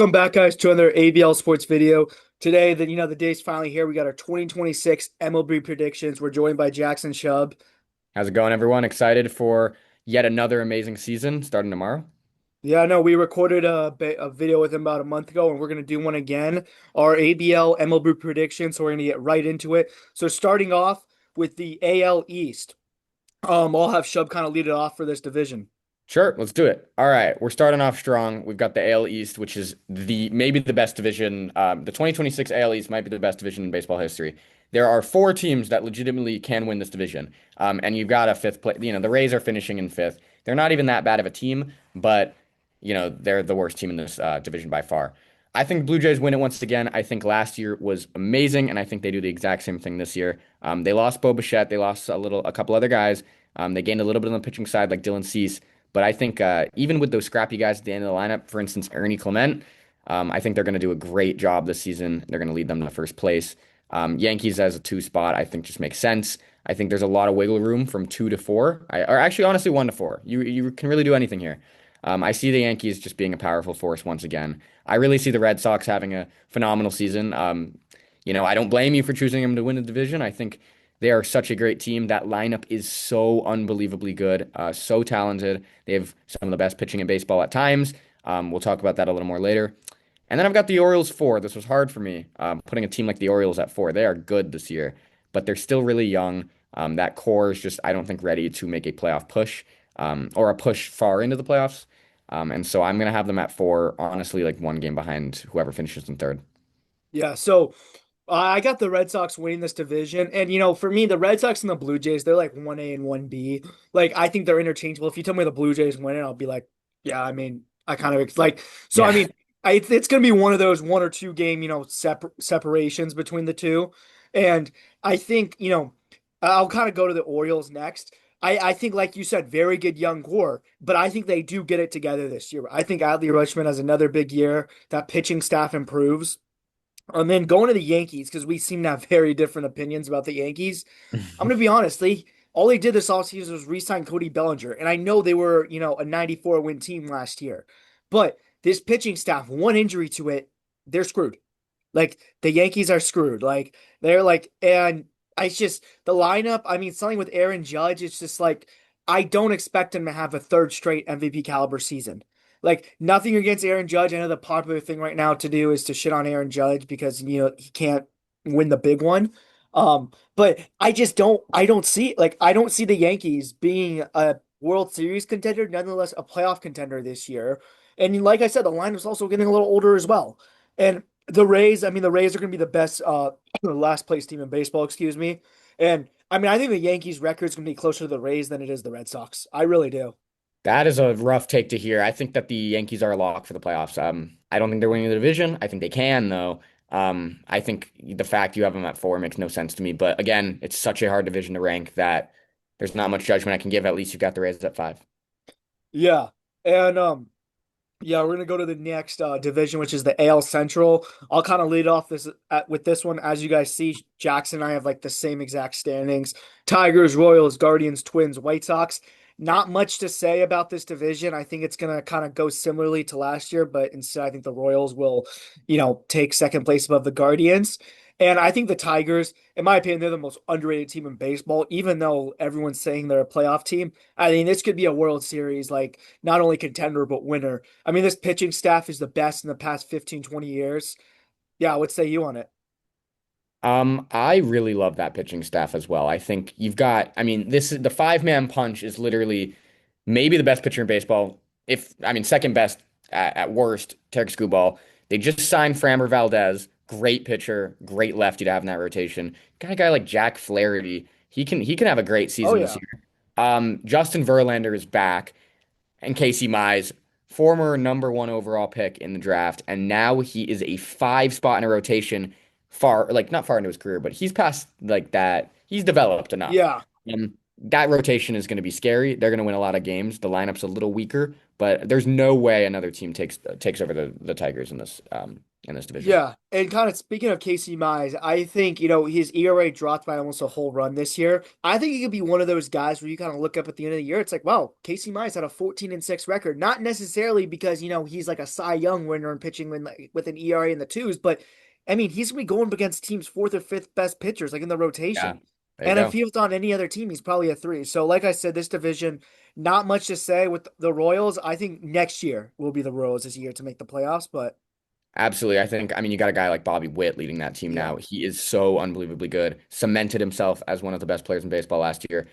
Welcome back, guys, to another ABL Sports video. Today, the day's finally here. We got our 2026 MLB predictions. We're joined by Jackson Chubb. How's it going, everyone? Excited for yet another amazing season starting tomorrow? Yeah, no, we recorded a video with him about a month ago, and we're gonna do one again. Our ABL MLB predictions. So we're gonna get right into it. So starting off with the AL East, I'll have Chubb kind of lead it off for this division. Sure, let's do it. All right, we're starting off strong. We've got the AL East, which is the maybe the best division. The 2026 AL East might be the best division in baseball history. There are four teams that legitimately can win this division, and you've got a fifth place. The Rays are finishing in fifth. They're not even that bad of a team, but they're the worst team in this division by far. I think Blue Jays win it once again. I think last year was amazing, and I think they do the exact same thing this year. They lost Bo Bichette, they lost a couple other guys. They gained a little bit on the pitching side, like Dylan Cease. But I think even with those scrappy guys at the end of the lineup, for instance, Ernie Clement, I think they're going to do a great job this season. They're going to lead them to first place. Yankees as a two spot, I think just makes sense. I think there's a lot of wiggle room from two to four, or actually, honestly, one to four. You can really do anything here. I see the Yankees just being a powerful force once again. I really see the Red Sox having a phenomenal season. I don't blame you for choosing them to win the division. I think they are such a great team. That lineup is so unbelievably good, so talented. They have some of the best pitching in baseball at times. We'll talk about that a little more later. And then I've got the Orioles four. This was hard for me, putting a team like the Orioles at four. They are good this year, but they're still really young. That core is just, I don't think, ready to make a playoff push or a push far into the playoffs. And so I'm going to have them at four, honestly, like one game behind whoever finishes in third. Yeah, so I got the Red Sox winning this division, and for me, the Red Sox and the Blue Jays, they're like 1A and 1B. Like I think they're interchangeable. If you tell me the Blue Jays win it, I'll be like, yeah, I mean, I kind of like. So I Yeah. mean, it's gonna be one of those 1 or 2 game, separations between the two, and I think I'll kind of go to the Orioles next. I think, like you said, very good young core, but I think they do get it together this year. I think Adley Rutschman has another big year. That pitching staff improves. And then going to the Yankees, because we seem to have very different opinions about the Yankees. I'm going to be honest, all they did this offseason was re-sign Cody Bellinger. And I know they were, a 94 win team last year. But this pitching staff, one injury to it, they're screwed. Like the Yankees are screwed. Like they're like, and it's just the lineup. I mean, something with Aaron Judge, it's just like I don't expect him to have a third straight MVP caliber season. Like nothing against Aaron Judge. I know the popular thing right now to do is to shit on Aaron Judge because he can't win the big one. But I don't see the Yankees being a World Series contender, nonetheless a playoff contender this year. And like I said, the line is also getting a little older as well. And the Rays, I mean, the Rays are going to be the best last place team in baseball, excuse me. And I mean, I think the Yankees record is going to be closer to the Rays than it is the Red Sox. I really do. That is a rough take to hear. I think that the Yankees are a lock for the playoffs. I don't think they're winning the division. I think they can, though. I think the fact you have them at four makes no sense to me. But again, it's such a hard division to rank that there's not much judgment I can give. At least you've got the Rays at five. Yeah. And yeah, we're gonna go to the next division, which is the AL Central. I'll kind of lead off with this one. As you guys see, Jackson and I have like the same exact standings: Tigers, Royals, Guardians, Twins, White Sox. Not much to say about this division. I think it's gonna kind of go similarly to last year, but instead, I think the Royals will, take second place above the Guardians. And I think the Tigers, in my opinion, they're the most underrated team in baseball, even though everyone's saying they're a playoff team. I mean, this could be a World Series, like not only contender, but winner. I mean, this pitching staff is the best in the past 15, 20 years. Yeah, what say you on it? I really love that pitching staff as well. I think you've got, I mean, this is the five-man punch is literally maybe the best pitcher in baseball. Second best at worst, Tarek Skubal. They just signed Framber Valdez, great pitcher, great lefty to have in that rotation. Got a guy like Jack Flaherty. He can have a great Oh, season this yeah. year. Justin Verlander is back, and Casey Mize, former number one overall pick in the draft, and now he is a five spot in a rotation, far like not far into his career, but he's past like that. He's developed enough. Yeah. That rotation is going to be scary. They're going to win a lot of games. The lineup's a little weaker, but there's no way another team takes over the Tigers in this division. Yeah, and kind of speaking of Casey Mize, I think, his ERA dropped by almost a whole run this year. I think he could be one of those guys where you kind of look up at the end of the year, it's like, wow, Casey Mize had a 14-6 record. Not necessarily because, he's like a Cy Young winner and pitching with an ERA in the twos, but I mean, he's gonna be going up against teams fourth or fifth best pitchers, like in the Yeah, rotation. there you And if go. he was on any other team, he's probably a three. So, like I said, this division, not much to say with the Royals. I think next year will be the Royals' year to make the playoffs, but Absolutely. I mean, you got a guy like Bobby Witt leading that team yeah. now. He is so unbelievably good, cemented himself as one of the best players in baseball last year.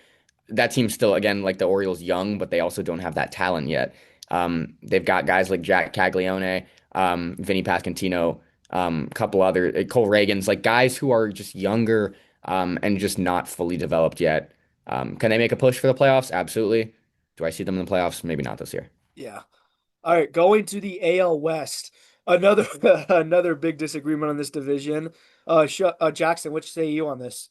That team's still, again, like the Orioles, young, but they also don't have that talent yet. They've got guys like Jack Caglione, Vinny Pasquantino, a couple other, Cole Reagans, like guys who are just younger, and just not fully developed yet. Can they make a push for the playoffs? Absolutely. Do I see them in the playoffs? Maybe not this year. Yeah. All right, going to the AL West. Another another big disagreement on this division. Jackson, what say you on this?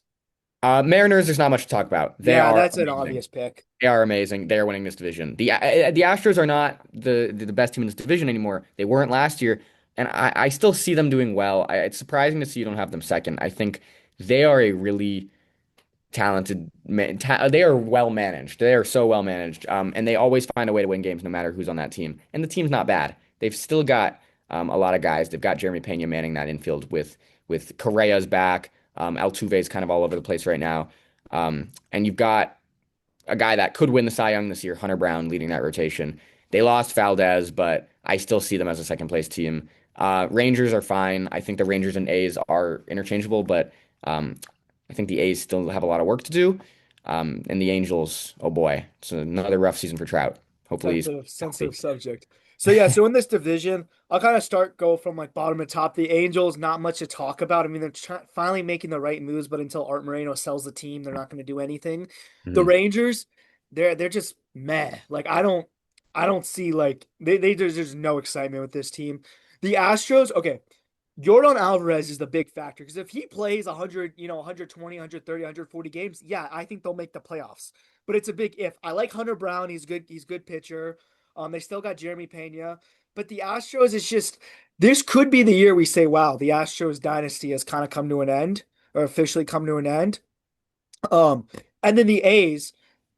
Mariners, there's not much to talk about. They Yeah, are that's an amazing. obvious pick. They are amazing. They are winning this division. The Astros are not the best team in this division anymore. They weren't last year, and I still see them doing well. It's surprising to see you don't have them second. I think they are a really talented man. They are well managed. They are so well managed, and they always find a way to win games no matter who's on that team. And the team's not bad. They've still got a lot of guys. They've got Jeremy Pena manning that infield with Correa's back. Altuve's kind of all over the place right now, and you've got a guy that could win the Cy Young this year, Hunter Brown, leading that rotation. They lost Valdez, but I still see them as a second place team. Rangers are fine. I think the Rangers and A's are interchangeable, but um, I think the A's still have a lot of work to do. And the Angels, oh boy, it's another rough season for Trout. Hopefully he's Sensitive healthy. subject. So yeah, so in this division, I'll kind of go from like bottom to top. The Angels, not much to talk about. I mean, they're finally making the right moves, but until Art Moreno sells the team, they're not going to do anything. The Mhm. Rangers, they're just meh. Like I don't see like there's no excitement with this team. The Astros, okay. Jordan Alvarez is the big factor because if he plays 100, 120, 130, 140 games, yeah, I think they'll make the playoffs. But it's a big if. I like Hunter Brown. He's good. He's good pitcher. They still got Jeremy Pena. But the Astros is just this could be the year we say, wow, the Astros dynasty has kind of come to an end or officially come to an end. Um, and then the A's,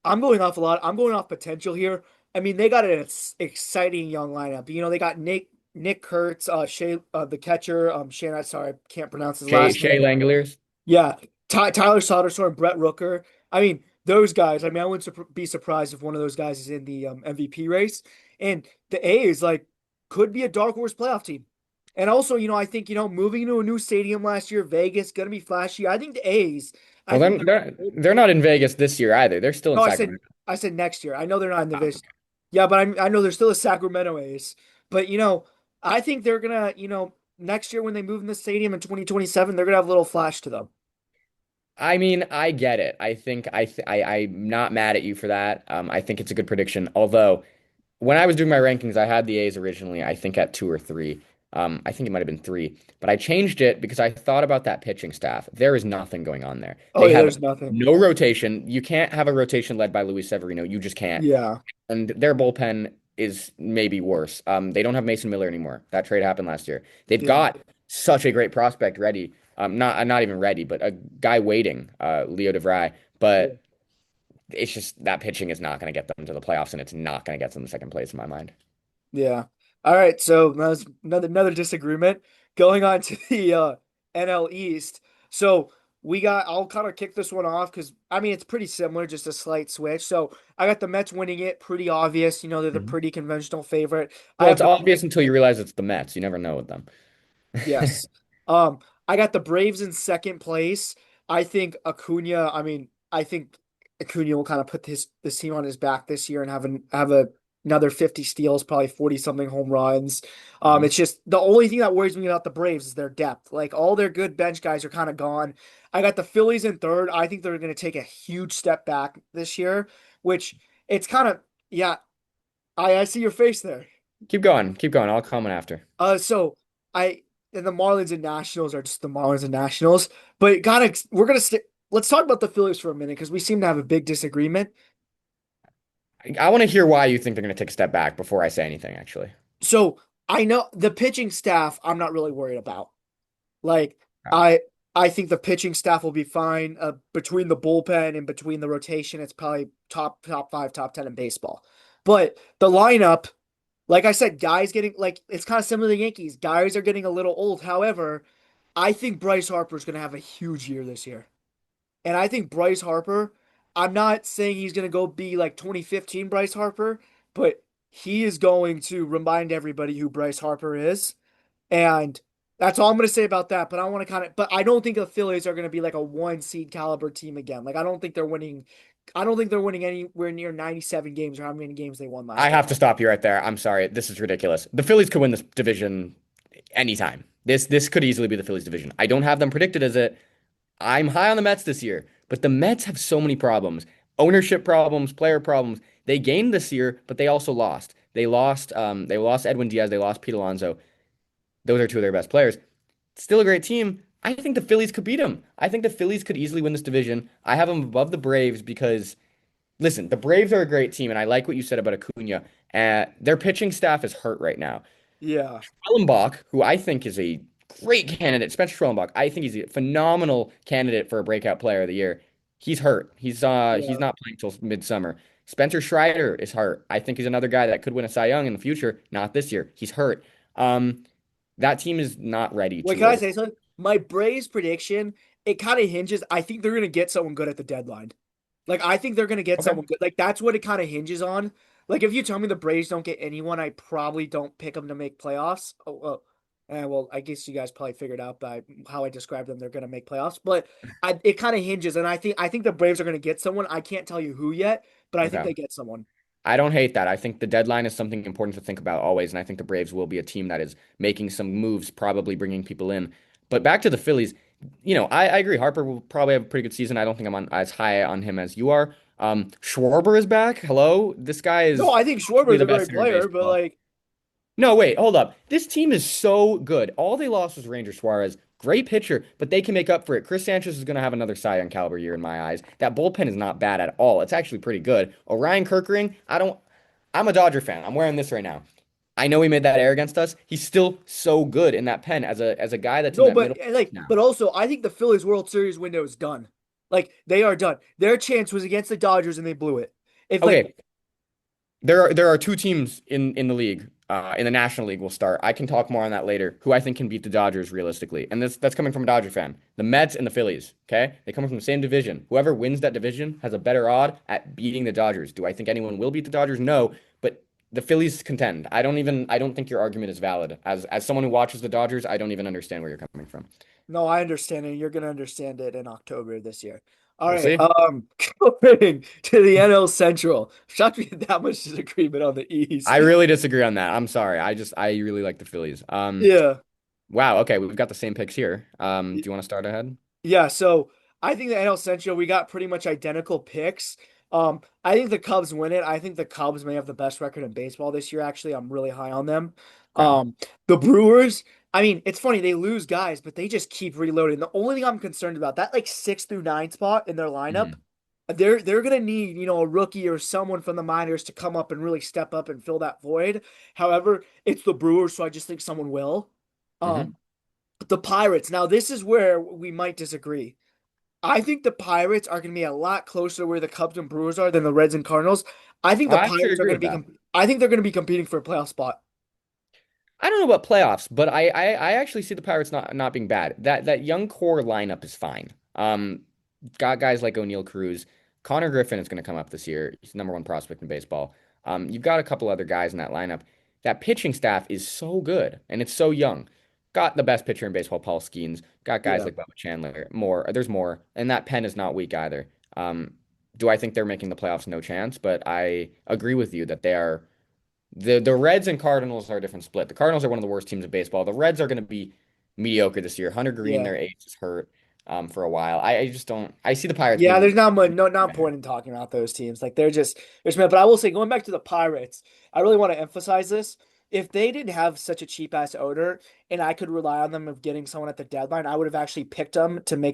I'm going off a lot. I'm going off potential here. I mean, they got an exciting young lineup. They got Nick Kurtz, the catcher. Shane, sorry, I can't pronounce his last Shea name. Langeliers. Yeah, Tyler Soderstrom, Brett Rooker. I mean, those guys. I mean, I wouldn't be surprised if one of those guys is in the MVP race. And the A's could be a dark horse playoff team. And also, I think moving to a new stadium last year, Vegas, gonna be flashy. I think the A's. I Well, think then they're not in Vegas this year either. They're still in no, I said Sacramento. I said next year. I know they're not in the Oh, division. Yeah, but I know they're still a Sacramento A's. But I think they're gonna next year when they move in the stadium in 2027, they're gonna have a little flash to them. I mean, I get it. I think I'm not mad at you for that. I think it's a good prediction. Although when I was doing my rankings, I had the A's originally, I think at two or three. I think it might have been three, but I changed it because I thought about that pitching staff. There is nothing going on there. Oh They yeah, have there's nothing. no rotation. You can't have a rotation led by Luis Severino. You just can't. Yeah, And their bullpen is maybe worse. They don't have Mason Miller anymore. That trade happened last year. They've yeah, got such a great prospect ready. Not even ready, but a guy waiting, Leo DeVry. yeah. But it's just that pitching is not going to get them to the playoffs, and it's not going to get them to second place in my mind. Yeah. All right, so that was another disagreement. Going on to the NL East. So I'll kind of kick this one off because I mean it's pretty similar, just a slight switch. So I got the Mets winning it, pretty obvious. They're the Mhm. pretty conventional favorite. I Well, have it's the obvious until you realize it's the Mets. You never know with them. Yes. I got the Braves in second place. I think I think Acuna will kind of put this team on his back this year and another 50 steals, probably 40 something home runs. Mhm. It's just the only thing that worries me about the Braves is their depth. Like all their good bench guys are kind of gone. I got the Phillies in third. I think they're going to take a huge step back this year, which it's kind of yeah, I see your face there. Keep going. Keep going. I'll comment after. So I and the Marlins and Nationals are just the Marlins and Nationals, but we're gonna stick. Let's talk about the Phillies for a minute because we seem to have a big disagreement. I want to hear why you think they're going to take a step back before I say anything, actually. So I know the pitching staff, I'm not really worried about. Like Yeah. I I think the pitching staff will be fine. Between the bullpen and between the rotation, it's probably top five, top 10 in baseball. But the lineup, like I said, guys getting like it's kind of similar to the Yankees. Guys are getting a little old. However, I think Bryce Harper is going to have a huge year this year. And I think Bryce Harper, I'm not saying he's going to go be like 2015 Bryce Harper, but he is going to remind everybody who Bryce Harper is. And that's all I'm going to say about that. But I want to but I don't think the Phillies are going to be like a one seed caliber team again. Like, I don't think they're winning. I don't think they're winning anywhere near 97 games or how many games they won I last year. have to stop you right there. I'm sorry. This is ridiculous. The Phillies could win this division anytime. This could easily be the Phillies division. I don't have them predicted as it. I'm high on the Mets this year, but the Mets have so many problems. Ownership problems, player problems. They gained this year, but they also lost. They lost Edwin Diaz, they lost Pete Alonso. Those are two of their best players. Still a great team. I think the Phillies could beat them. I think the Phillies could easily win this division. I have them above the Braves because listen, the Braves are a great team, and I like what you said about Acuna. Their pitching staff is hurt right now. Yeah. Schwellenbach, who I think is a great candidate, Spencer Schwellenbach, I think he's a phenomenal candidate for a breakout player of the year. He's hurt. He's Yeah. not playing till midsummer. Spencer Strider is hurt. I think he's another guy that could win a Cy Young in the future. Not this year. He's hurt. That team is not ready Wait, to can I over. say something? My Braves prediction, it kind of hinges. I think they're going to get someone good at the deadline. Like, I think they're going to get Okay. someone good. Like, that's what it kind of hinges on. Like, if you tell me the Braves don't get anyone, I probably don't pick them to make playoffs. Well, I guess you guys probably figured out by how I described them, they're going to make playoffs. But it kind of hinges, and I think the Braves are going to get someone. I can't tell you who yet, but I think Okay. they get someone. I don't hate that. I think the deadline is something important to think about always, and I think the Braves will be a team that is making some moves, probably bringing people in. But back to the Phillies, I agree. Harper will probably have a pretty good season. I don't think I'm on as high on him as you are. Schwarber is back. Hello, this guy No, is I think Schwarber possibly is the a best great hitter in player, but baseball. like, No, wait, hold up. This team is so good. All they lost was Ranger Suarez. Great pitcher, but they can make up for it. Chris Sanchez is going to have another Cy Young caliber year in my eyes. That bullpen is not bad at all. It's actually pretty good. Orion Kerkering, I'm a Dodger fan. I'm wearing this right now. I know he made that error against us. He's still so good in that pen as a guy that's in no, that but middle now. but also, I think the Phillies World Series window is done. Like, they are done. Their chance was against the Dodgers, and they blew it. If like Okay, there are two teams in the league, in the National League. We'll start. I can talk more on that later. Who I think can beat the Dodgers realistically, and that's coming from a Dodger fan. The Mets and the Phillies. Okay, they come from the same division. Whoever wins that division has a better odd at beating the Dodgers. Do I think anyone will beat the Dodgers? No, but the Phillies contend. I don't think your argument is valid. As someone who watches the Dodgers, I don't even understand where you're coming from. No, I understand it. You're gonna understand it in October this year. All We'll right. see. Going to the NL Central. Shocked we had that much disagreement on the I East. really disagree on that. I'm sorry. I really like the Phillies. Yeah. Wow. Okay, we've got the same picks here. Do you want to start ahead? Yeah, so I think the NL Central, we got pretty much identical picks. I think the Cubs win it. I think the Cubs may have the best record in baseball this year. Actually, I'm really high on them. Okay. The Brewers, I mean, it's funny, they lose guys, but they just keep reloading. The only thing I'm concerned about, that like 6 through 9 spot in their lineup, Mhm. they're gonna need, a rookie or someone from the minors to come up and really step up and fill that void. However, it's the Brewers, so I just think someone will. Hmm. Um, the Pirates. Now, this is where we might disagree. I think the Pirates are going to be a lot closer where the Cubs and Brewers are than the Reds and Cardinals. I think the I actually Pirates are agree going to with be. that. I think they're going to be competing for a playoff spot. I don't know about playoffs, but I actually see the Pirates not being bad. That young core lineup is fine. Got guys like O'Neal Cruz. Connor Griffin is going to come up this year. He's the number one prospect in baseball. You've got a couple other guys in that lineup. That pitching staff is so good and it's so young. Got the best pitcher in baseball, Paul Skeens. Got guys Yeah. like Bubba Chandler. There's more, and that pen is not weak either. Do I think they're making the playoffs? No chance, but I agree with you that they are. The Reds and Cardinals are a different split. The Cardinals are one of the worst teams in baseball. The Reds are going to be mediocre this year. Hunter Green, Yeah. their ace, is hurt for a while. I just don't. I see the Pirates Yeah, being there's not much, no, not better. point in talking about those teams. Like they're just, but I will say, going back to the Pirates, I really want to emphasize this. If they didn't have such a cheap ass odor, and I could rely on them of getting someone at the deadline, I would have actually picked them to be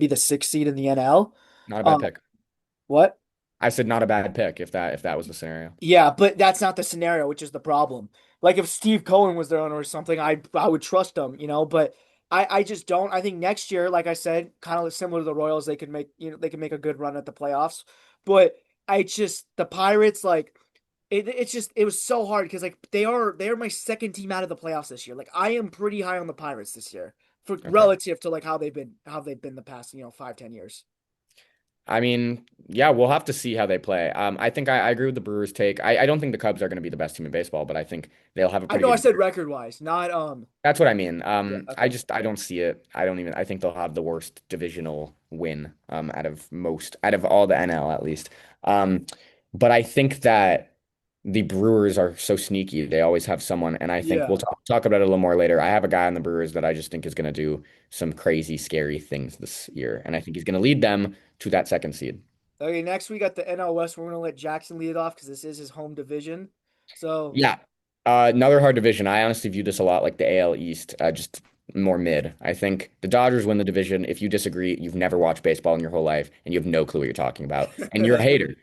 the 6th seed in the NL. Not a bad Um, pick. what? I said not a bad pick if that was the scenario. Yeah, but that's not the scenario, which is the problem. Like if Steve Cohen was their owner or something, I would trust him, but I just don't. I think next year, like I said, kind of similar to the Royals, they could make they could make a good run at the playoffs. But I just the Pirates like it's just it was so hard because like they are my second team out of the playoffs this year. Like I am pretty high on the Pirates this year for Okay. relative to like how they've been the past 5-10 years. I mean, yeah, we'll have to see how they play. I think I agree with the Brewers' take. I don't think the Cubs are going to be the best team in baseball, but I think they'll have a I pretty know I good. said record wise, not That's what I mean. yeah, I okay. just I don't see it. I think they'll have the worst divisional win out of all the NL at least. Um, but I think that the Brewers are so sneaky. They always have someone, and I think we'll Yeah. talk about it a little more later. I have a guy on the Brewers that I just think is going to do some crazy, scary things this year, and I think he's going to lead them to that second seed. Okay, next we got the NL West. We're gonna let Jackson lead it off because this is his home division. So Yeah. Another hard division. I honestly view this a lot like the AL East, just more mid. I think the Dodgers win the division. If you disagree, you've never watched baseball in your whole life and you have no clue what you're talking about, and you're a hater.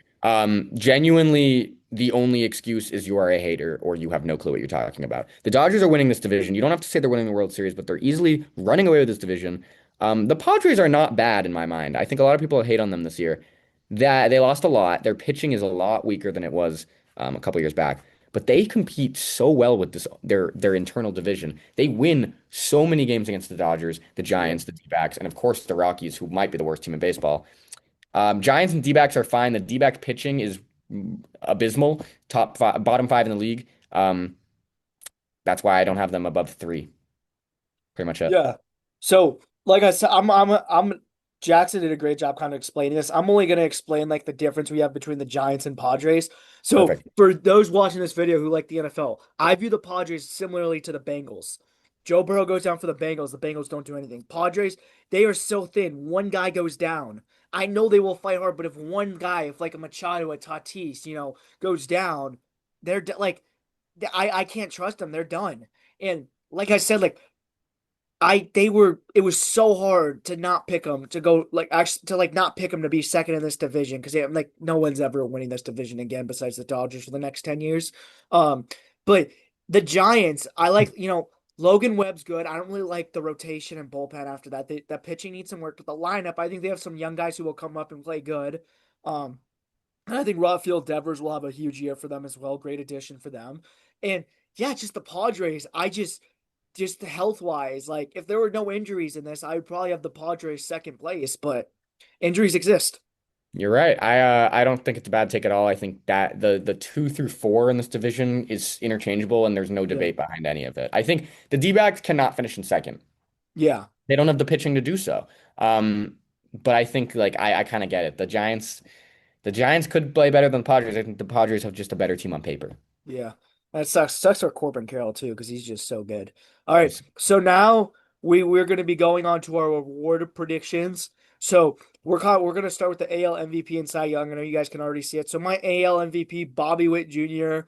Genuinely, the only excuse is you are a hater or you have no clue what you're talking about. The Dodgers are winning this division. You don't have to say they're winning the World Series, but they're easily running away with this division. The Padres are not bad in my mind. I think a lot of people hate on them this year. That they lost a lot. Their pitching is a lot weaker than it was a couple years back, but they compete so well with their internal division. They win so many games against the Dodgers, the yeah, Giants, the D-backs, and of course the Rockies, who might be the worst team in baseball. Giants and D-backs are fine. The D-back pitching is abysmal, top five, bottom five in the league. That's why I don't have them above three. Pretty much it. yeah. So like I said, I'm Jackson did a great job kind of explaining this. I'm only gonna explain like the difference we have between the Giants and Padres. So Perfect. for those watching this video who like the NFL, I view the Padres similarly to the Bengals. Joe Burrow goes down for the Bengals. The Bengals don't do anything. Padres, they are so thin. One guy goes down. I know they will fight hard, but if one guy, if like a Machado, a Tatis, goes down, like I can't trust them. They're done. And like I said, like it was so hard to not pick them to go like actually to like not pick them to be second in this division because like no one's ever winning this division again besides the Dodgers for the next 10 years. Um, but the Giants, I like, Logan Webb's good. I don't really like the rotation and bullpen after that. That pitching needs some work, but the lineup, I think they have some young guys who will come up and play good. Um, and I think Rafael Devers will have a huge year for them as well. Great addition for them. And yeah, just the Padres. Just health wise, like if there were no injuries in this, I would probably have the Padres second place, but injuries exist. You're right. I don't think it's a bad take at all. I think that the 2 through 4 in this division is interchangeable and there's no Yeah. debate behind any of it. I think the D-backs cannot finish in second. Yeah. They don't have the pitching to do so. But I think like I kind of get it. The Giants could play better than the Padres. I think the Padres have just a better team on paper. Yeah. That sucks. Sucks for Corbin Carroll too, because he's just so good. All right. Yes. So now we're gonna be going on to our award predictions. So we're gonna start with the AL MVP and Cy Young. I know you guys can already see it. So my AL MVP, Bobby Witt Jr.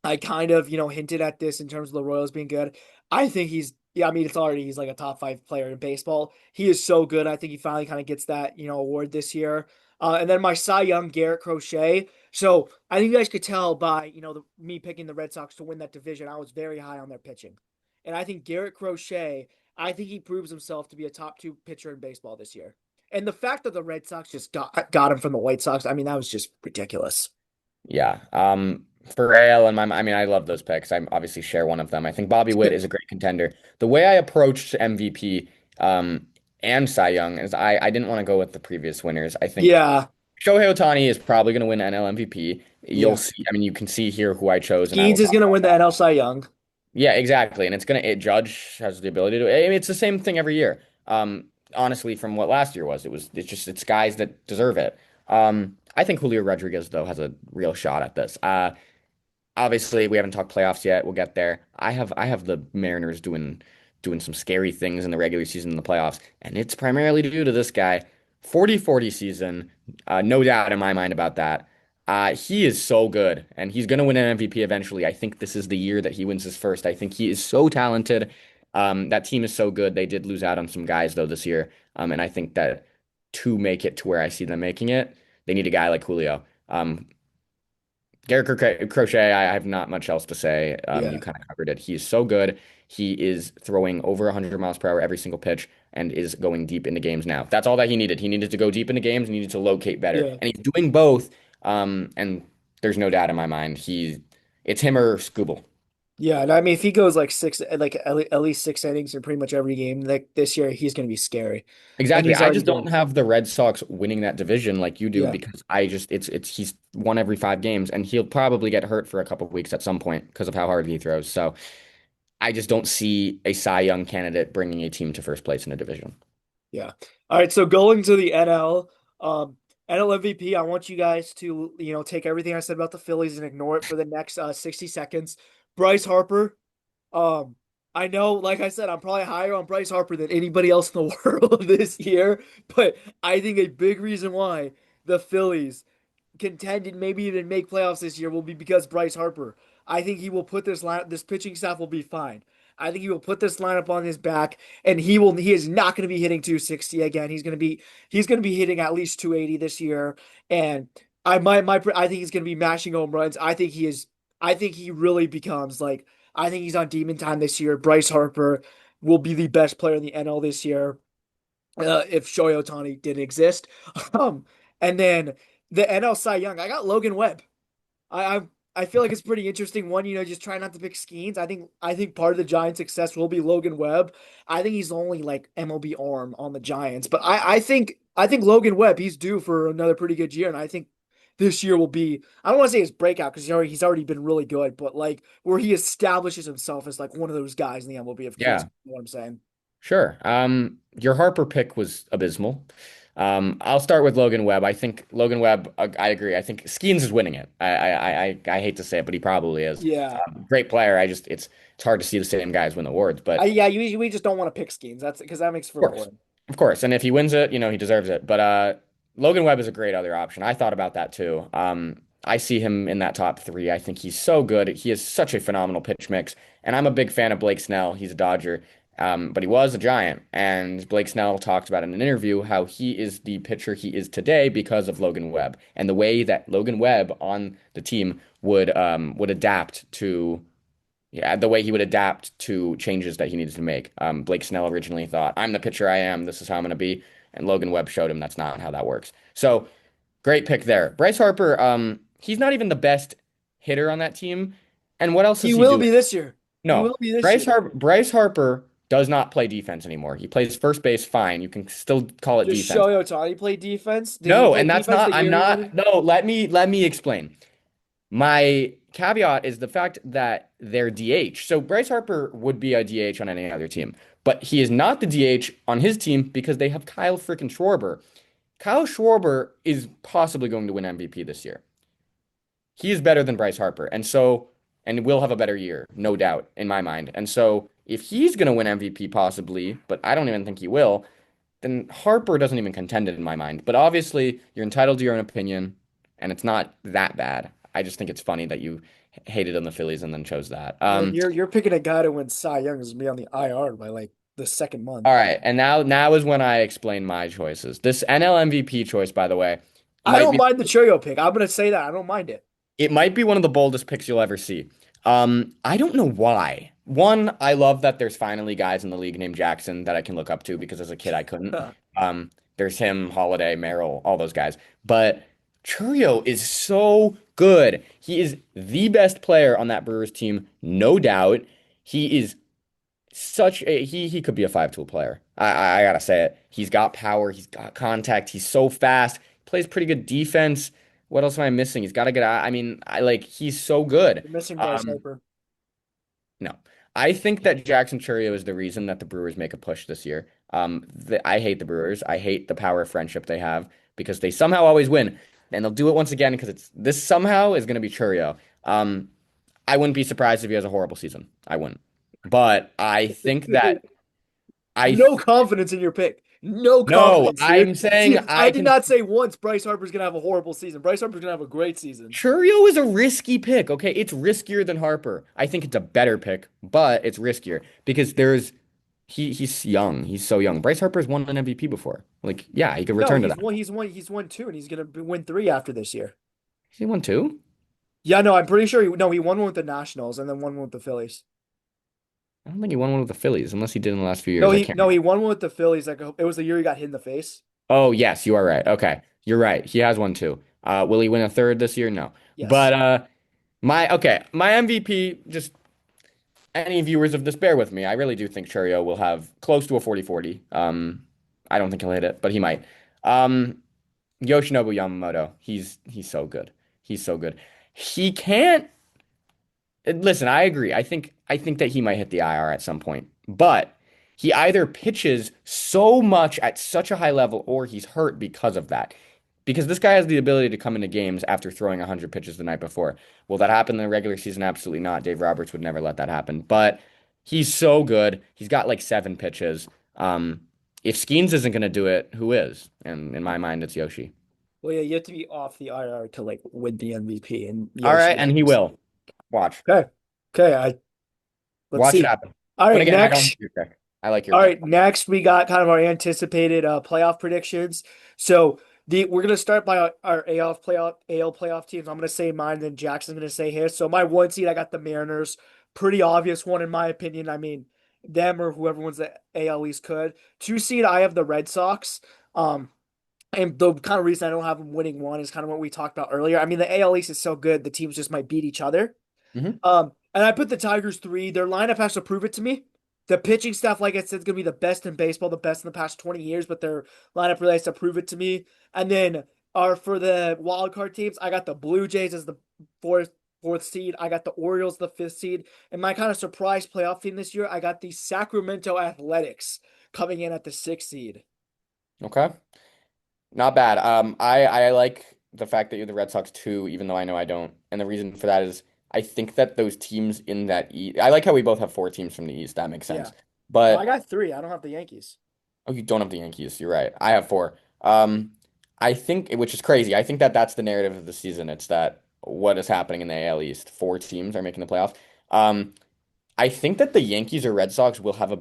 I kind of, hinted at this in terms of the Royals being good. I think yeah, I mean, he's like a top five player in baseball. He is so good. I think he finally kind of gets that, award this year. And then my Cy Young, Garrett Crochet. So I think you guys could tell by, me picking the Red Sox to win that division, I was very high on their pitching. And I think Garrett Crochet, I think he proves himself to be a top two pitcher in baseball this year. And the fact that the Red Sox just got him from the White Sox, I mean, that was just ridiculous. Yeah. For AL and I mean, I love those picks. I obviously share one of them. I think Bobby Witt is a great contender. The way I approached MVP and Cy Young is I didn't want to go with the previous winners. I think Yeah, Shohei Ohtani is probably going to win NL MVP. You'll yeah. see. I mean, you can see here who I chose, and I will Skeens is talk going to about win the that. NL Cy Young. Yeah, exactly. And Judge has the ability to. I mean, it's the same thing every year. Honestly, from what last year was, it's guys that deserve it. I think Julio Rodriguez though has a real shot at this. Obviously, we haven't talked playoffs yet. We'll get there. I have the Mariners doing some scary things in the regular season and the playoffs, and it's primarily due to this guy. 40-40 season, no doubt in my mind about that. He is so good, and he's going to win an MVP eventually. I think this is the year that he wins his first. I think he is so talented. That team is so good. They did lose out on some guys though this year, and I think that to make it to where I see them making it, They need a guy like Julio. Garrett Crochet, I have not much else to say. You Yeah. kind of covered it. He's so good. He is throwing over 100 miles per hour every single pitch and is going deep into games now. That's all that he needed. He needed to go deep into games and needed to locate better. Yeah. And he's doing both. And there's no doubt in my mind. It's him or Scooble. Yeah, and I mean, if he goes like six, like at least 6 innings in pretty much every game, like this year, he's going to be scary, and Exactly. he's I already just don't been. have the Red Sox winning that division like you do Yeah, because I just it's he's won every 5 games and he'll probably get hurt for a couple of weeks at some point because of how hard he throws. So I just don't see a Cy Young candidate bringing a team to first place in a division. yeah. All right, so going to the NL, NL MVP, I want you guys to take everything I said about the Phillies and ignore it for the next 60 seconds. Bryce Harper, um, I know, like I said, I'm probably higher on Bryce Harper than anybody else in the world this year, but I think a big reason why the Phillies contend and maybe even make playoffs this year will be because Bryce Harper. I think he will put this pitching staff will be fine. I think he will put this lineup on his back and he is not going to be hitting 260 again. He's going to be hitting at least 280 this year and I think he's going to be mashing home runs. I think he really becomes like I think he's on demon time this year. Bryce Harper will be the best player in the NL this year if Shohei Ohtani didn't exist. Um, and then the NL Cy Young, I got Logan Webb. I I, I feel like it's pretty interesting. One, just try not to pick Skeens. I think part of the Giants' success will be Logan Webb. I think he's the only like MLB arm on the Giants, but I think Logan Webb he's due for another pretty good year, and I think this year will be I don't want to say his breakout because he's already been really good, but like where he establishes himself as like one of those guys in the MLB. If you guys Yeah. know what I'm saying. Sure. Your Harper pick was abysmal. I'll start with Logan Webb. I think Logan Webb, I agree. I think Skeens is winning it. I hate to say it, but he probably is. Yeah. Great player. It's hard to see the same guys win awards, but Yeah, we just don't want to pick Skeens. That's because that makes for course. boring. Of course. And if he wins it, he deserves it. But Logan Webb is a great other option. I thought about that too. I see him in that top three. I think he's so good. He has such a phenomenal pitch mix. And I'm a big fan of Blake Snell. He's a Dodger. But he was a Giant. And Blake Snell talked about in an interview how he is the pitcher he is today because of Logan Webb and the way that Logan Webb on the team would adapt to yeah, the way he would adapt to changes that he needed to make. Blake Snell originally thought, I'm the pitcher I am. This is how I'm going to be. And Logan Webb showed him that's not how that works. So great pick there. Bryce Harper, he's not even the best hitter on that team. And what else He is he will doing? be this year. He No, will be this year. Bryce Harper does not play defense anymore. He plays first base fine. You can still call it Just defense. Shohei Ohtani played defense. Did he No, play and that's defense not, the I'm year he won? not, no, let me explain. My caveat is the fact that they're DH. So Bryce Harper would be a DH on any other team, but he is not the DH on his team because they have Kyle freaking Schwarber. Kyle Schwarber is possibly going to win MVP this year. He is better than Bryce Harper, and will have a better year, no doubt, in my mind. And so if he's going to win MVP possibly, but I don't even think he will, then Harper doesn't even contend it in my mind. But obviously, you're entitled to your own opinion, and it's not that bad. I just think it's funny that you hated on the Phillies and then chose that. Man, you're picking a guy to win Cy Young is gonna be on the IR by like the second month. All right, and now is when I explain my choices. This NL MVP choice, by the way, I might don't be mind the Chuyo pick. I'm gonna say that. I don't mind it. it might be one of the boldest picks you'll ever see. I don't know why. One, I love that there's finally guys in the league named Jackson that I can look up to because as a kid I couldn't. There's him, Holiday, Merrill, all those guys. But Churio is so good. He is the best player on that Brewers team, no doubt. He is he could be a five-tool player. I gotta say it. He's got power, he's got contact, he's so fast, plays pretty good defense. What else am I missing? He's got a good eye. I mean, he's so good. You're missing Bryce Um, Harper. no. I think that Jackson Churio is the reason that the Brewers make a push this year. I hate the Brewers. I hate the power of friendship they have because they somehow always win. And they'll do it once again because this somehow is going to be Churio. I wouldn't be surprised if he has a horrible season. I wouldn't. But I think that I No confidence in your pick. No no, confidence, dude. I'm saying See, I I did can. not say once Bryce Harper's gonna have a horrible season. Bryce Harper's gonna have a great season. Churio is a risky pick. Okay, it's riskier than Harper. I think it's a better pick, but it's riskier because he's young. He's so young. Bryce Harper's won an MVP before. Like, yeah, he could No, return to that. he's won two, and he's gonna win three after this year. He won two? Yeah, no, I'm pretty sure he won one with the Nationals and then won one with the Phillies. I don't think he won one with the Phillies, unless he did in the last few years. I can't No, he remember. won one with the Phillies. Like it was the year he got hit in the face. Oh, yes, you are right. Okay. You're right. He has one too. Will he win a third this year? No. But Yes. my MVP, just any viewers of this, bear with me. I really do think Churio will have close to a 40-40. I don't think he'll hit it, but he might. Um, Yoshinobu Yamamoto, he's so good. He's so good. He can't listen, I agree. I think that he might hit the IR at some point. But he either pitches so much at such a high level or he's hurt because of that. Because this guy has the ability to come into games after throwing 100 pitches the night before. Will that happen in the regular season? Absolutely not. Dave Roberts would never let that happen. But he's so good. He's got like 7 pitches. If Skeens isn't going to do it, who is? And in my mind, it's Yoshi. Well, yeah, you have to be off the IR to like win the MVP, and All right, Yoshi and he is. will. Watch. Okay. Okay. Let's Watch it see. happen. All But right, again, I don't like next. your pick. I like your All pick. right, next we got kind of our anticipated playoff predictions. So we're gonna start by our AL playoff teams. I'm gonna say mine, then Jackson's gonna say his. So my one seed, I got the Mariners. Pretty obvious one in my opinion. I mean, them or whoever wins the AL East could. Two seed, I have the Red Sox. Um, and the kind of reason I don't have them winning one is kind of what we talked about earlier. I mean, the AL East is so good, the teams just might beat each other. Hmm. And I put the Tigers three. Their lineup has to prove it to me. The pitching staff, like I said, is gonna be the best in baseball, the best in the past 20 years, but their lineup really has to prove it to me. And then for the wild card teams, I got the Blue Jays as the fourth seed. I got the Orioles the fifth seed. And my kind of surprise playoff team this year, I got the Sacramento Athletics coming in at the sixth seed. Okay. Not bad. I like the fact that you're the Red Sox too, even though I know I don't. And the reason for that is I think that those teams in that East, I like how we both have 4 teams from the East. That makes Yeah. sense. Well, I But got three. I don't have the Yankees. oh, you don't have the Yankees. You're right. I have 4. I think, which is crazy. I think that that's the narrative of the season. It's that what is happening in the AL East. 4 teams are making the playoffs. Um, I think that the Yankees or Red Sox will have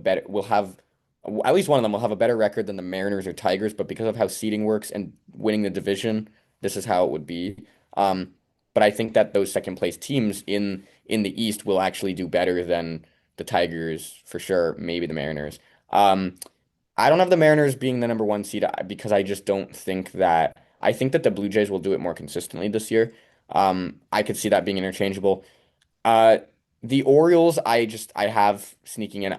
at least one of them will have a better record than the Mariners or Tigers, but because of how seeding works and winning the division, this is how it would be. Um, but I think that those second place teams in the East will actually do better than the Tigers for sure, maybe the Mariners. Um, I don't have the Mariners being the number 1 seed because I just don't think that I think that the Blue Jays will do it more consistently this year. I could see that being interchangeable. Uh, the Orioles, I have sneaking in.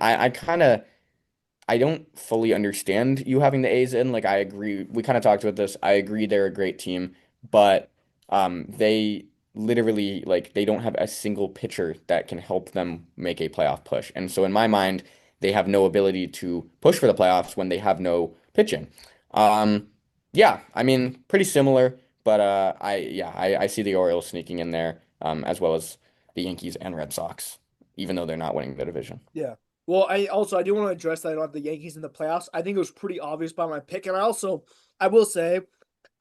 I don't fully understand you having the A's in. Like I agree, we kind of talked about this. I agree they're a great team, but they literally like they don't have a single pitcher that can help them make a playoff push. And so in my mind, they have no ability to push for the playoffs when they have no pitching. Um, yeah, I mean, pretty similar, but I see the Orioles sneaking in there as well as the Yankees and Red Sox, even though they're not winning the division. Yeah. Well, I do want to address that I don't have the Yankees in the playoffs. I think it was pretty obvious by my pick, and I will say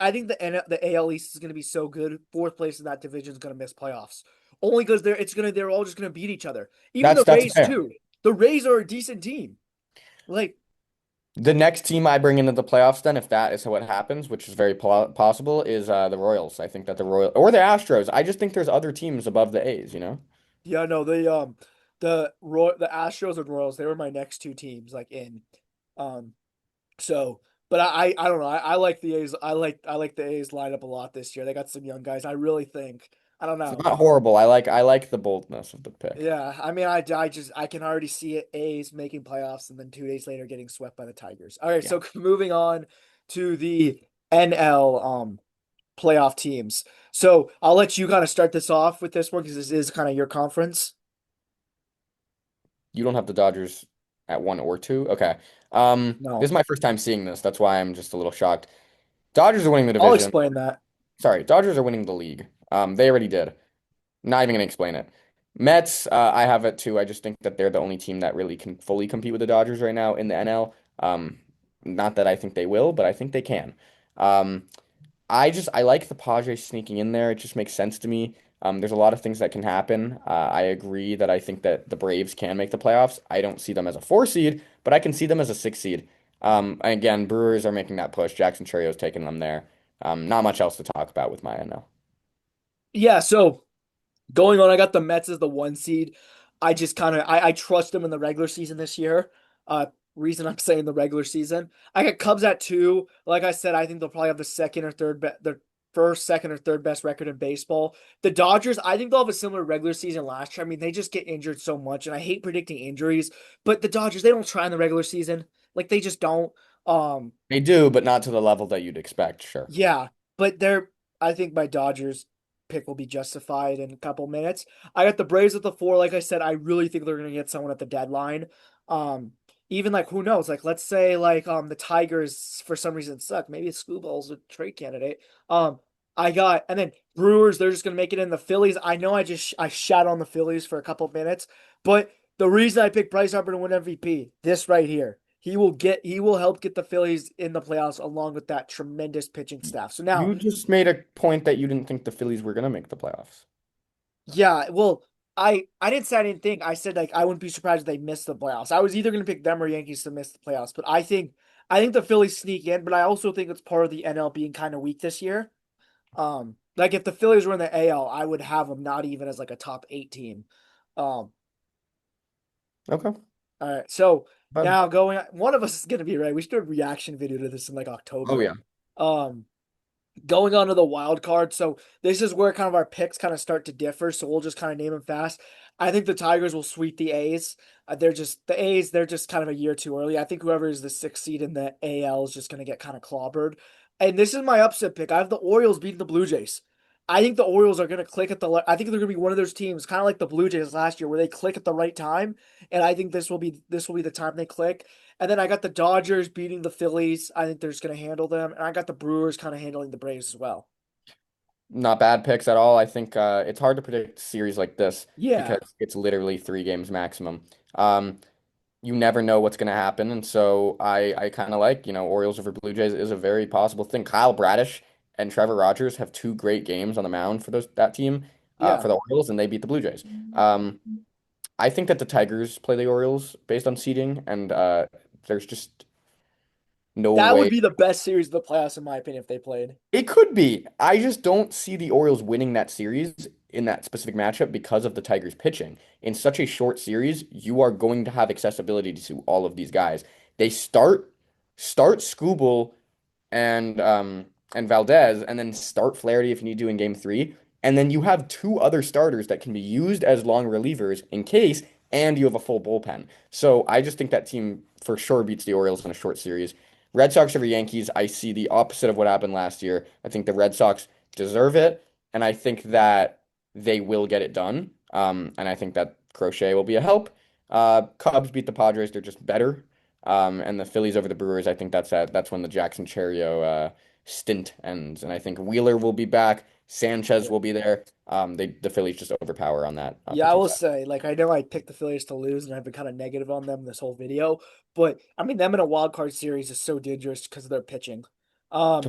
I think the AL East is going to be so good. Fourth place in that division is going to miss playoffs only because they're all just going to beat each other. Even the That's Rays fair. too. The Rays are a decent team. Like The next team I bring into the playoffs, then, if that is what happens, which is very possible, is the Royals. I think that the Royal or the Astros. I just think there's other teams above the A's, you know? yeah, no, the Astros and Royals they were my next two teams like in um So, but I don't know. I like the A's. I like the A's lineup a lot this year. They got some young guys. I really think. I don't It's know. not horrible. I like the boldness of the pick. Yeah, I mean, I can already see it. A's making playoffs, and then 2 days later getting swept by the Tigers. All right, Yeah. so moving on to the NL playoff teams. So I'll let you kind of start this off with this one because this is kind of your conference. You don't have the Dodgers at 1 or 2. Okay. This No, is my first time seeing this. That's why I'm just a little shocked. Dodgers are winning the I'll division. explain that. Sorry, Dodgers are winning the league. They already did. Not even gonna explain it. Mets, I have it too. I just think that they're the only team that really can fully compete with the Dodgers right now in the NL. Not that I think they will, but I think they can. Um, I like the Padres sneaking in there. It just makes sense to me. There's a lot of things that can happen. I agree that I think that the Braves can make the playoffs. I don't see them as a 4 seed, but I can see them as a 6 seed. Again, Brewers are making that push. Jackson Churrio's taking them there. Not much else to talk about with my NL. Yeah, so going on, I got the Mets as the 1 seed. I just kind of I trust them in the regular season this year. Reason I'm saying the regular season. I got Cubs at 2. Like I said, I think they'll probably have the second or third the first, second, or third best record in baseball. The Dodgers, I think they'll have a similar regular season last year. I mean, they just get injured so much, and I hate predicting injuries, but the Dodgers, they don't try in the regular season. Like they just don't. Um, They do, but not to the level that you'd expect, sure. yeah, but I think my Dodgers pick will be justified in a couple minutes. I got the Braves at the 4. Like I said, I really think they're gonna get someone at the deadline. Um, Even like who knows? Like let's say like the Tigers for some reason suck. Maybe it's Screwball's a trade candidate. I got and then Brewers, they're just gonna make it in the Phillies. I know I shat on the Phillies for a couple minutes, but the reason I picked Bryce Harper to win MVP, this right here. He will help get the Phillies in the playoffs along with that tremendous pitching staff. So now, You just made a point that you didn't think the Phillies were going to make the playoffs. yeah, well, I didn't say I didn't think. I said like I wouldn't be surprised if they missed the playoffs. I was either going to pick them or Yankees to miss the playoffs, but I think the Phillies sneak in, but I also think it's part of the NL being kind of weak this year. Like if the Phillies were in the AL, I would have them not even as like a top 8 team. Um, Okay. all right. So Fun. now going one of us is gonna be right. We should do a reaction video to this in like Oh, October. yeah. Um Going on to the wild card. So this is where kind of our picks kind of start to differ. So we'll just kind of name them fast. I think the Tigers will sweep the A's. They're just the A's. They're just kind of a year too early. I think whoever is the 6th seed in the AL is just going to get kind of clobbered. And this is my upset pick. I have the Orioles beating the Blue Jays. I think the Orioles are going to click at the. I think they're going to be one of those teams, kind of like the Blue Jays last year, where they click at the right time. And I think this will be the time they click. And then I got the Dodgers beating the Phillies. I think they're just going to handle them. And I got the Brewers kind of handling the Braves as well. Not bad picks at all. I think it's hard to predict a series like this Yeah. because it's literally 3 games maximum. Um, you never know what's going to happen. And so I kind of like, Orioles over Blue Jays is a very possible thing. Kyle Bradish and Trevor Rogers have 2 great games on the mound for that team, Yeah. for the Orioles, and they beat the Blue Jays. Um, I think that the Tigers play the Orioles based on seeding, and there's just no That would way. be the best series of the playoffs, in my opinion, if they played. It could be. I just don't see the Orioles winning that series in that specific matchup because of the Tigers pitching. In such a short series, you are going to have accessibility to all of these guys. They start Skubal and Valdez, and then start Flaherty if you need to in game 3. And then you have 2 other starters that can be used as long relievers in case, and you have a full bullpen. So I just think that team for sure beats the Orioles in a short series. Red Sox over Yankees, I see the opposite of what happened last year. I think the Red Sox deserve it, and I think that they will get it done. And I think that Crochet will be a help. Cubs beat the Padres; they're just better. And the Phillies over the Brewers, I think that's when the Jackson Cherio stint ends. And I think Wheeler will be back. Sanchez will be there. The Phillies just overpower on that Yeah, I pitching will side. say, like, I know I picked the Phillies to lose, and I've been kind of negative on them this whole video, but I mean, them in a wild card series is so dangerous because of their pitching. Um,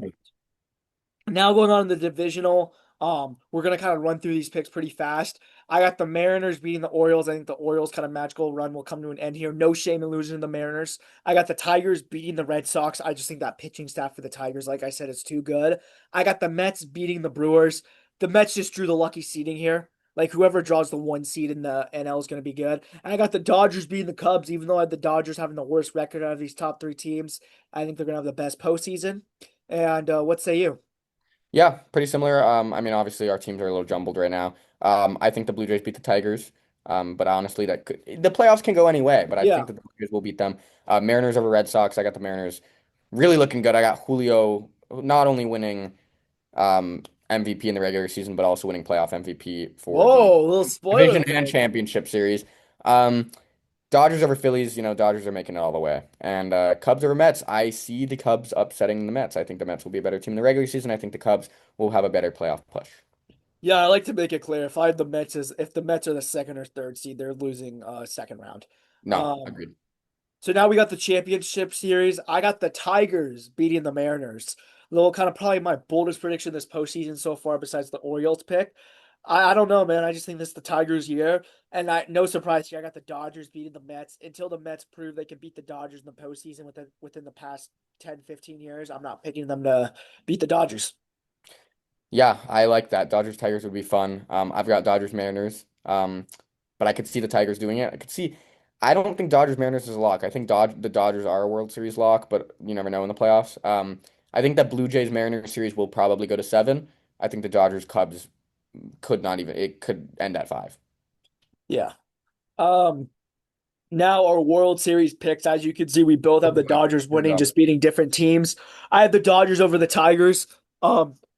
Now going on to the divisional, we're gonna kind of run through these picks pretty fast. I got the Mariners beating the Orioles. I think the Orioles kind of magical run will come to an end here. No shame in losing to the Mariners. I got the Tigers beating the Red Sox. I just think that pitching staff for the Tigers, like I said, is too good. I got the Mets beating the Brewers. The Mets just drew the lucky seeding here. Like whoever draws the 1 seed in the NL is going to be good. And I got the Dodgers beating the Cubs, even though I had the Dodgers having the worst record out of these top 3 teams. I think they're going to have the best postseason. And what say you? Yeah, pretty similar. I mean, obviously our teams are a little jumbled right now. I think the Blue Jays beat the Tigers. But honestly, the playoffs can go any way. But I Yeah. think that the Blue Jays will beat them. Mariners over Red Sox. I got the Mariners really looking good. I got Julio not only winning MVP in the regular season, but also winning playoff MVP for the Whoa, little spoiler division and alert. championship series. Um, Dodgers over Phillies, Dodgers are making it all the way. And Cubs over Mets, I see the Cubs upsetting the Mets. I think the Mets will be a better team in the regular season. I think the Cubs will have a better playoff push. Yeah, I like to make it clear. If the Mets are the second or third seed, they're losing second round. No, Um, agreed. so now we got the championship series. I got the Tigers beating the Mariners. Little kind of probably my boldest prediction this postseason so far, besides the Orioles pick. I don't know, man. I just think this is the Tigers' year, and no surprise here. I got the Dodgers beating the Mets until the Mets prove they can beat the Dodgers in the postseason within the past 10, 15 years. I'm not picking them to beat the Dodgers. Yeah, I like that. Dodgers Tigers would be fun. I've got Dodgers Mariners. But I could see the Tigers doing it. I could see. I don't think Dodgers Mariners is a lock. I think the Dodgers are a World Series lock, but you never know in the playoffs. I think that Blue Jays Mariners series will probably go to 7. I think the Dodgers Cubs could not even. It could end at 5. Yeah. Um, Now our World Series picks, as you can see, we both Oh have the boy, Dodgers here we winning, go. just beating different teams. I have the Dodgers over the Tigers.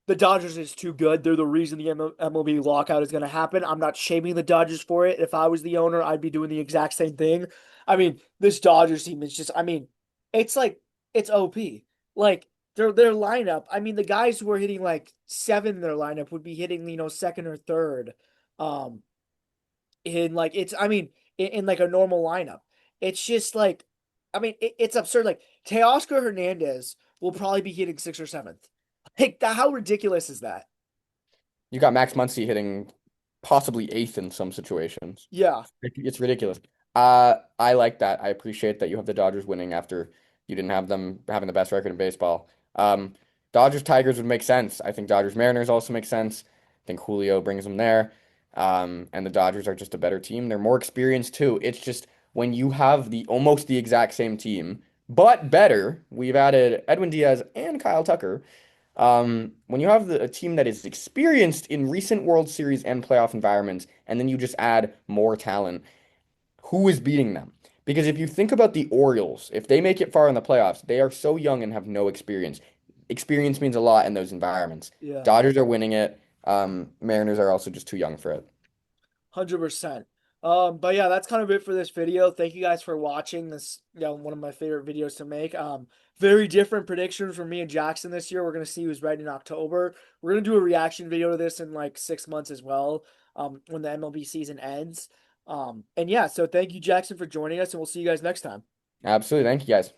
The Dodgers is too good. They're the reason the MLB lockout is going to happen. I'm not shaming the Dodgers for it. If I was the owner, I'd be doing the exact same thing. I mean, this Dodgers team is just, I mean, it's like it's OP. Like their lineup. I mean, the guys who are hitting like seven in their lineup would be hitting, second or third. Um, in like it's I mean in like a normal lineup. It's just like I mean it's absurd. Like Teoscar Hernandez will probably be hitting sixth or seventh. Like that, how ridiculous is that? You got Max Muncy hitting possibly 8th in some situations. Yeah, It's ridiculous. I like that. I appreciate that you have the Dodgers winning after you didn't have them having the best record in baseball. Dodgers Tigers would make sense. I think Dodgers Mariners also make sense. I think Julio brings them there. And the Dodgers are just a better team. They're more experienced too. It's just when you have the almost the exact same team, but better, we've added Edwin Diaz and Kyle Tucker. When you have a team that is experienced in recent World Series and playoff environments, and then you just add more talent, who is beating them? Because if you think about the Orioles, if they make it far in the playoffs, they are so young and have no experience. Experience means a lot in those environments. yeah. Dodgers are winning it. Mariners are also just too young for it. 100%. But yeah, that's kind of it for this video. Thank you guys for watching this, one of my favorite videos to make. Very different predictions from me and Jackson this year. We're gonna see who's right in October. We're gonna do a reaction video to this in like 6 months as well, when the MLB season ends. And yeah, so thank you, Jackson, for joining us, and we'll see you guys next time. Absolutely. Thank you guys.